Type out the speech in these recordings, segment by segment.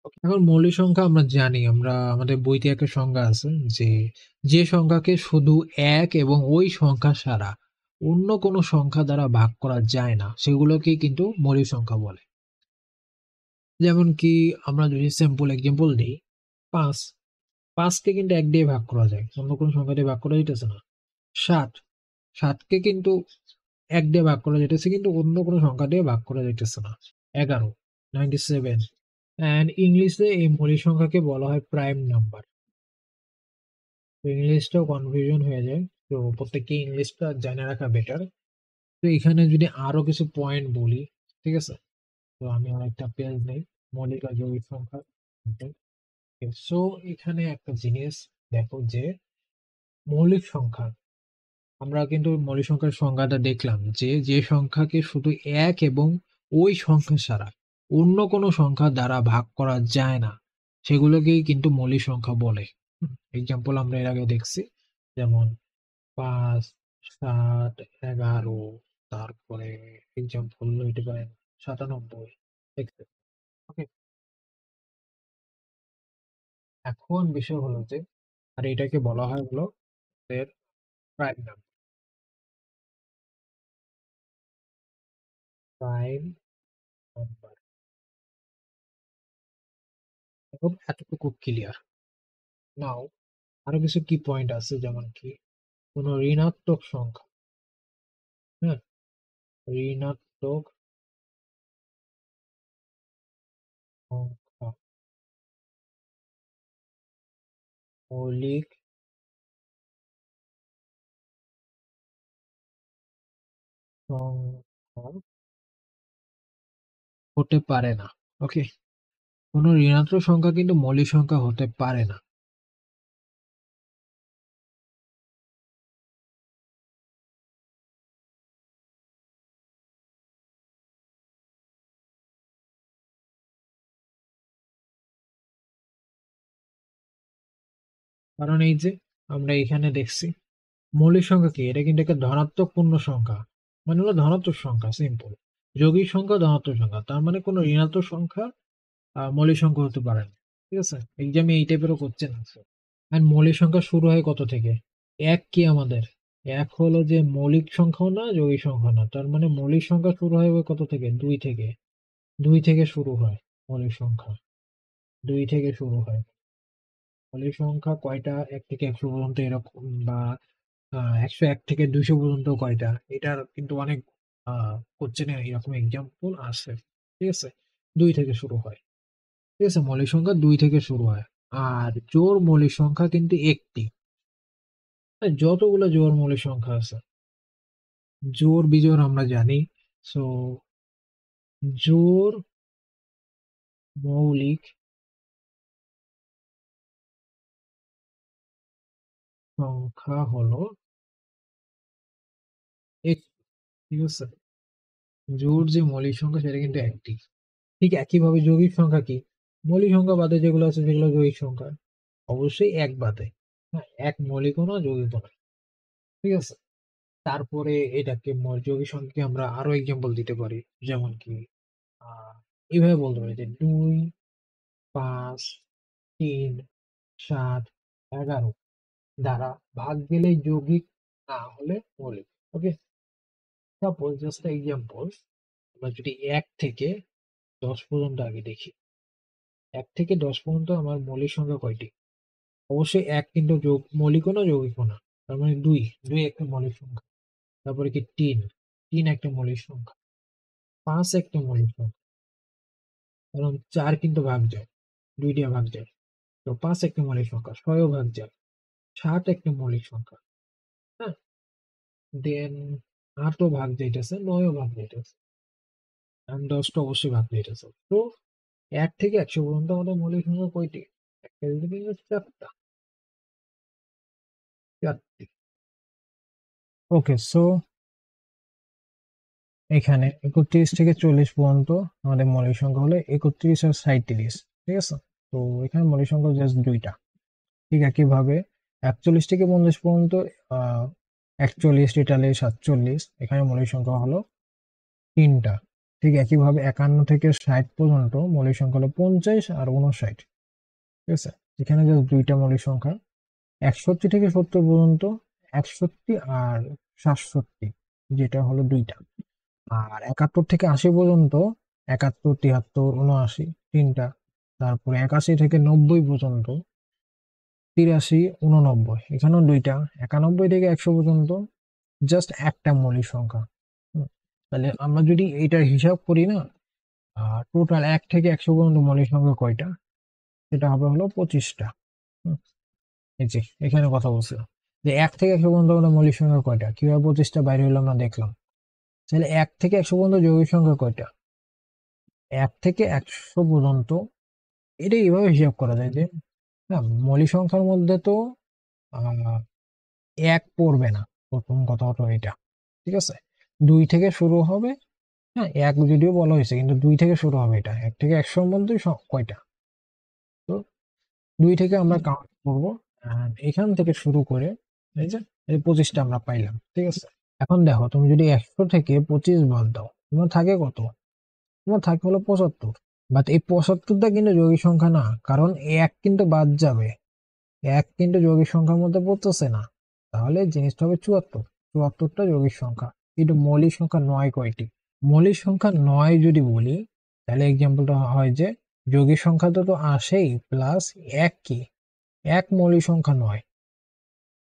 এখন মৌলিক সংখ্যা আমরা জানি, আমরা আমাদের বইতে একটা সংজ্ঞা আছে যে যে সংখ্যাকে শুধু এক এবং ওই সংখ্যা ছাড়া অন্য কোনো সংখ্যা দ্বারা ভাগ করা যায় না সেগুলোকেই কিন্তু মৌলিক সংখ্যা বলে। যেমন কি আমরা যদি সিম্পল এক্সাম্পল দিই, 5, 5কে কিন্তু এক দিয়ে ভাগ করা যায়, অন্য কোনো সংখ্যা দিয়ে ভাগ করা যাইতেছে না। 7, 7কে কিন্তু এক দিয়ে ভাগ করা যাইতেছে কিন্তু অন্য কোনো সংখ্যা দিয়ে ভাগ করা যাইতেছে না। 11, 97, অ্যান্ড ইংলিশে এই মৌলিক সংখ্যাকে বলা হয় প্রাইম নাম্বার। তো ইংলিশটাও কনফিউশন হয়ে যায়, তো প্রত্যেককে ইংলিশটা জেনে রাখা বেটার। তো এখানে যদি আরো কিছু পয়েন্ট বলি, ঠিক আছে, তো আমি আরেকটা পেজ নেই, মৌলিক আর যৌগিক সংখ্যা। সো এখানে একটা জিনিস দেখো যে মৌলিক সংখ্যা, আমরা কিন্তু মৌলিক সংখ্যার সংজ্ঞাটা দেখলাম যে যে সংখ্যাকে শুধু এক এবং ওই সংখ্যা ছাড়া অন্য কোনো সংখ্যা দ্বারা ভাগ করা যায় না সেগুলোকেই কিন্তু মৌলিক সংখ্যা বলে। এক্সাম্পল আমরা এর আগে দেখছি, যেমন 5, 7, 11, তারপরে এক্সাম্পল হইতে পারে 97, ওকে। এখন বিষয় হলো যে, আর এটাকে বলা হয় হলো এর প্রাইম নাম্বার। প্রাইম নাম্বার, এখন এতটুকু ক্লিয়ার। নাও আরো কিছু কি পয়েন্ট আছে, যেমন কি কোন ঋণাত্মক সংখ্যা, হ্যাঁ, ঋণাত্মক সংখ্যা মৌলিক সংখ্যা হতে পারে না। ওকে, কোন ঋণাত্মক সংখ্যা কিন্তু মৌলিক সংখ্যা হতে পারে না। কারণ এই যে আমরা এখানে দেখছি মৌলিক সংখ্যা কি, এটা কিন্তু একটা ধনাত্মক পূর্ণ সংখ্যা, মানে হলো ধনাত্মক সংখ্যা, সিম্পল। যৌগিক সংখ্যা ধনাত্মক সংখ্যা, তার মানে কোনো ঋণাত্মক সংখ্যা মৌলিক সংখ্যা হতে পারে না। ঠিক আছে, এক্সামে এই টাইপেরও কোশ্চেন আছে। এন্ড মৌলিক সংখ্যা শুরু হয় কত থেকে? এক কি আমাদের, এক হলো যে মৌলিক সংখ্যাও না যৌগিক সংখ্যা না, তার মানে মৌলিক সংখ্যা শুরু হয় ওই কত থেকে, 2 থেকে। 2 থেকে শুরু হয় মৌলিক সংখ্যা, 2 থেকে শুরু হয়। মৌলিক সংখ্যা কয়টা, 1 থেকে 100 পর্যন্ত এরকম, বা 101 থেকে 200 পর্যন্ত কয়টা, এটার কিন্তু অনেক কোশ্চেনে এরকম এক্সাম্পল আছে। ঠিক আছে, 2 থেকে শুরু হয়। ঠিক আছে, মৌলিক সংখ্যা 2 থেকে শুরু হয়। আর জোড় মৌলিক সংখ্যা কিন্তু একটি। যতগুলো জোড় মৌলিক সংখ্যা আছে, জোড় বিজোড় আমরা জানি। সো জোড় মৌলিক সংখ্যা হলো এক। ঠিক আছে, জোড় যে মৌলিক সংখ্যা সেটা কিন্তু একটি। ঠিক একইভাবে যৌগিক সংখ্যা কি, মৌলিক সংখ্যা বাদে যেগুলো আছে সেগুলো যৌগিক সংখ্যা, অবশ্যই এক বাদে। হ্যাঁ, এক মৌলিকও না যৌগিকও না। ঠিক আছে, তারপরে এটাকে যৌগিক সংখ্যাকে আমরা আরো এক্সাম্পল দিতে পারি, যেমন কি আহ এইভাবে বলতে পারি যে 2, 5, 3, 7, 11 দ্বারা ভাগ গেলে যৌগিক, না হলে মৌলিক। ওকে, সাপোজ জাস্ট এক্সাম্পল, আমরা যদি 1 থেকে 10 পর্যন্ত আগে দেখি, 1 থেকে 10 পর্যন্ত আমার মৌলিক সংখ্যা কয়টি? অবশ্যই 1 কিন্তু মৌলিকও না যৌগিকও না, তার মানে 2, 2 একটা মৌলিক সংখ্যা। তারপরে কি 3, 3 একটা মৌলিক সংখ্যা। 5 একটা মৌলিক সংখ্যা, কারণ 4 কিন্তু ভাগ যায়, 2 দিয়ে ভাগ যায়। তো 5 একটা মৌলিক সংখ্যা, 6 ও ভাগ যায়। 7 একটা মৌলিক সংখ্যা, হ্যাঁ। দেন 8 ও ভাগ যাইতেছে, 9 ও ভাগ যাইতেছে, and 10 টা অবশ্যই ভাগ যাইতেছে। তো 1 থেকে 100 পর্যন্ত আমাদের মৌলিক সংখ্যা কয়টি? একটা, দুটো, তিনটে, চারটা, 4টি। ওকে, সো এখানে 31 থেকে 40 পর্যন্ত আমাদের মৌলিক সংখ্যা হলো 31 আর 37। ঠিক আছে, তো এখানে মৌলিক সংখ্যা জাস্ট 2টা। ঠিক একইভাবে 41 থেকে 50 পর্যন্ত 41, 43, 47, এখানে মৌলিক সংখ্যা হলো 3টা। ঠিক একইভাবে 51 থেকে 60 পর্যন্ত মৌলিক সংখ্যা হলো 50 আর 59। ঠিক আছে, এখানে জাস্ট দুইটা মৌলিক সংখ্যা। 61 থেকে 70 পর্যন্ত 61 আর 67, যেটা হলো দুইটা। আর 71 থেকে 80 পর্যন্ত 71, 73, 79 তিনটা। তারপরে 81 থেকে 90 পর্যন্ত 83, 89, এখানেও দুইটা। 91 থেকে 100 পর্যন্ত জাস্ট একটা মৌলিক সংখ্যা। হুম, তাহলে আমরা যদি এইটার হিসাব করি না, টোটাল 1 থেকে 100 পর্যন্ত মৌলিক সংখ্যা কয়টা, সেটা হবে হলো 25টা। এই যে এখানে কথা বলছিলাম যে 1 থেকে 100 পর্যন্ত আমাদের মৌলিক সংখ্যা কয়টা, কিভাবে 25টা বাইরে হলো আমরা দেখলাম। তাহলে 1 থেকে 100 পর্যন্ত যৌগিক সংখ্যা কয়টা, 1 থেকে 100 পর্যন্ত, এটা এইভাবে হিসাব করা যায় যে হ্যাঁ, মৌলিক সংখ্যার মধ্যে তো আহ 1 পড়বে না, প্রথম কথা হলো এটা। ঠিক আছে, 2 থেকে শুরু হবে। হ্যাঁ, 1 যদিও বলা হয়েছে, কিন্তু 2 থেকে শুরু হবে। এটা 1 থেকে 100-র মধ্যে কয়টা, তো 2 থেকে আমরা কাউন্ট করবো। এখান থেকে শুরু করে এই যে এই 25টা আমরা পাইলাম। ঠিক আছে, এখন দেখো, তুমি যদি 100 থেকে 25 বাদ দাও, তোমার থাকে কত, তোমার থাকে হলো 75। বাট এই 75টা কিন্তু যৌগিক সংখ্যা না, কারণ 1 কিন্তু বাদ যাবে। 1 কিন্তু যৌগিক সংখ্যার মধ্যে পড়তেছে না, তাহলে জিনিসটা হবে 74। 74টা যৌগিক সংখ্যা। কিন্তু মৌলিক সংখ্যা 9 কয়টি, মৌলিক সংখ্যা 9 যদি বলি, তাহলে এক্সাম্পলটা হয় যে যৌগিক সংখ্যা তো আসেই, প্লাস 1 কি, 1 মৌলিক সংখ্যা 9।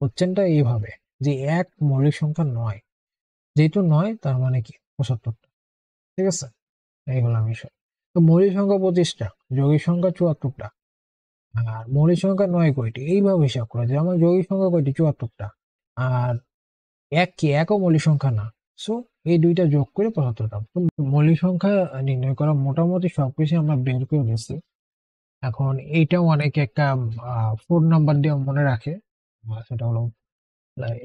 কোশ্চেনটা এইভাবে যে 1 মৌলিক সংখ্যা 9, যেহেতু 9 তার মানে কি 75টা। ঠিক আছে, এই হলো বিষয়। তো মৌলিক সংখ্যা 25টা, যৌগিক সংখ্যা 74টা, আর মৌলিক সংখ্যা 9 কয়টি, এইভাবে হিসাব করা যায়। আমার যৌগিক সংখ্যা কয়টি, 74টা। আর 1 কি, 1ও মৌলিক সংখ্যা না, সো এই দুইটা যোগ করে 75টা। তো মৌলিক সংখ্যা নির্ণয় করা মোটামুটি সবকিছু আমরা বের করে দিয়েছি। এখন এইটাও অনেকে একটা 4 নাম্বার দিয়ে মনে রাখে। সেটা হলো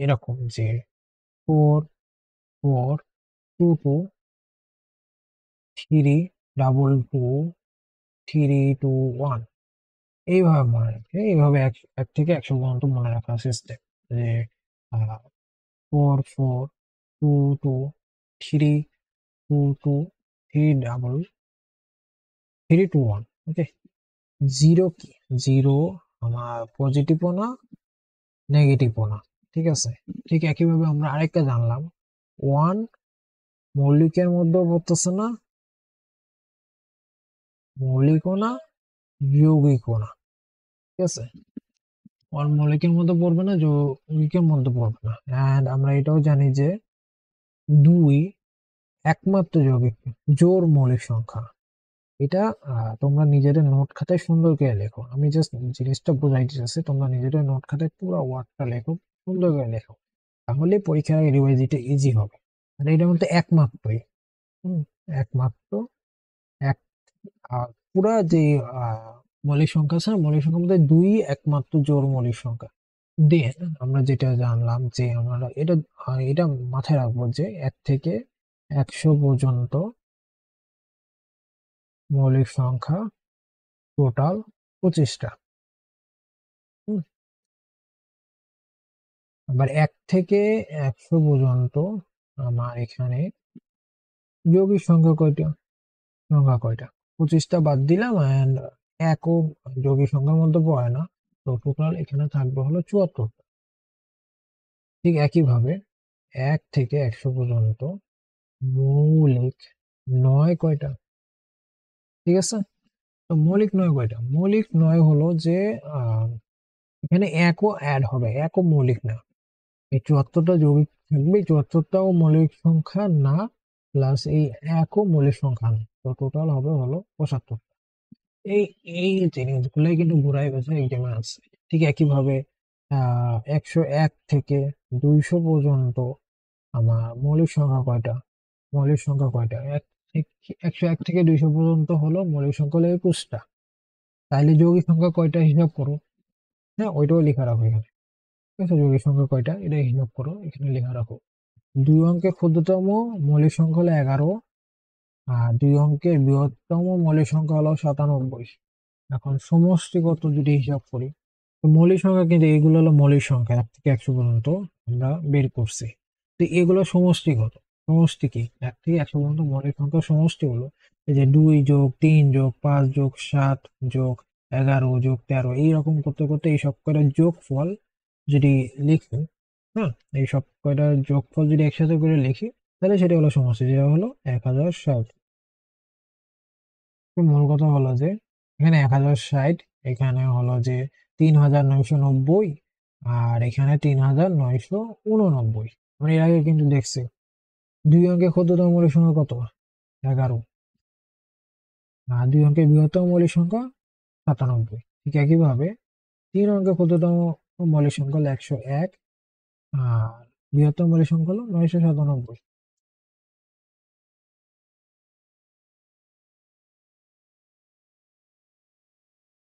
এরকম যে 4, 4, 2, 2, 3, 2, 2, 1, এইভাবে মনে রাখে। এইভাবে এক এক থেকে 100 পর্যন্ত মনে রাখার সিস্টেম, যে 4, 4, 2, 2, 3, 2, 2, 3, ওকে। জিরো কি, জিরো আমার পজিটিভও না, নেগেটিভও না। ঠিক আছে, ঠিক একইভাবে আমরা আরেকটা জানলাম, 1 মৌলিকের মধ্যেও পড়তেছে না, মৌলিকও না, যৌগিকও না। ঠিক আছে, 1 মৌলিকের মধ্যে পড়বে না, যৌগিকের মধ্যে পড়বে না। এন্ড আমরা এটাও জানি যে 2 একমাত্র যৌগিক জোড় মৌলিক সংখ্যা। এটা তোমরা নিজেদের নোট খাতায় সুন্দর করে লেখো, আমি জাস্ট জিনিসটা বোঝাই দিতেছি, তোমরা নিজেদের নোট খাতায় পুরো ওয়ার্ডটা লেখো, সুন্দর করে লেখো, তাহলে পরীক্ষার রিভাইজ দিতে ইজি হবে। আর এটার মধ্যে একমাত্রই, একমাত্র এক, পুরা যে মৌলিক সংখ্যা আছে না, মৌলিক সংখ্যার মধ্যে 2 একমাত্র জোড় মৌলিক সংখ্যা। দেন আমরা যেটা জানলাম যে আমরা এটা মাথায় রাখবো যে 1 থেকে 100 পর্যন্ত মৌলিক সংখ্যা টোটাল 25টা। আবার 1 থেকে 100 পর্যন্ত আমার এখানে যৌগিক সংখ্যা কয়টা, 25টা বাদ দিলাম, এন্ড একও যৌগিক সংখ্যার মধ্যে পড়ে না, তো টোটাল এখানে থাকবে হলো 74। ঠিক একইভাবে 1 থেকে 100 পর্যন্ত মৌলিক 9 কয়টা, ঠিক আছে। তো মৌলিক 9 কয়টা, মৌলিক 9 হলো যে এখানে একও অ্যাড হবে, একও মৌলিক না। এই 74টা যৌগিক থাকবে, 74টাও মৌলিক সংখ্যা না, প্লাস এই একও মৌলিক সংখ্যা না, তো টোটাল হবে হলো 75। এই এই জিনিসগুলোই কিন্তু ঘুরাই পেঁচাই এক্সামে আছে। ঠিক একইভাবে 101 থেকে 200 পর্যন্ত আমার মৌলিক সংখ্যা কয়টা 101 থেকে 200 পর্যন্ত হলো মৌলিক সংখ্যা হলো 21টা। তাহলে যৌগিক সংখ্যা কয়টা হিসাব করো, হ্যাঁ ওইটাও লেখা রাখো এখানে। ঠিক আছে, যৌগিক সংখ্যা কয়টা এটা হিসাব করো, এখানে লেখা রাখো। 2 অঙ্কের ক্ষুদ্রতম মৌলিক সংখ্যা হলো 11, আর 2 অঙ্কের বৃহত্তম মৌলিক সংখ্যা হলো 97। এখন সমষ্টিগত যদি হিসাব করি, তো মৌলিক সংখ্যা কিন্তু এগুলো হলো মৌলিক সংখ্যা 1 থেকে 100 পর্যন্ত আমরা বের করছি। তো এগুলো সমষ্টিগত, সমষ্টি কি? ১ থেকে ১০০ পর্যন্ত মৌলিক সংখ্যার সমষ্টি হলো এই যে ২ যোগ ৩ যোগ ৫ যোগ ৭ যোগ ১১ যোগ ১৩ এইরকম করতে করতে এই সব কয়টার যোগফল যদি লিখি, হ্যাঁ? এই সব কয়টার যোগফল যদি একসাথে করে লিখি তাহলে সেটা হলো সমষ্টি, যেটা হলো ১০৬০। তো মূল কথা হলো যে এখানে ১০৬০, এখানে হলো যে ৩৯৯০ আর এখানে ৩৯৮৯। আমরা এর আগে কিন্তু দেখছি ২ অঙ্কের ক্ষুদ্রতম মৌলিক সংখ্যা কত? ১১। আর ২ অঙ্কের বৃহত্তম মৌলিক সংখ্যা ৯৭। ঠিক একইভাবে ৩ অঙ্কের ক্ষুদ্রতম মৌলিক সংখ্যা হলো ১০১ আর বৃহত্তম মৌলিক সংখ্যা হলো ৯৯৭।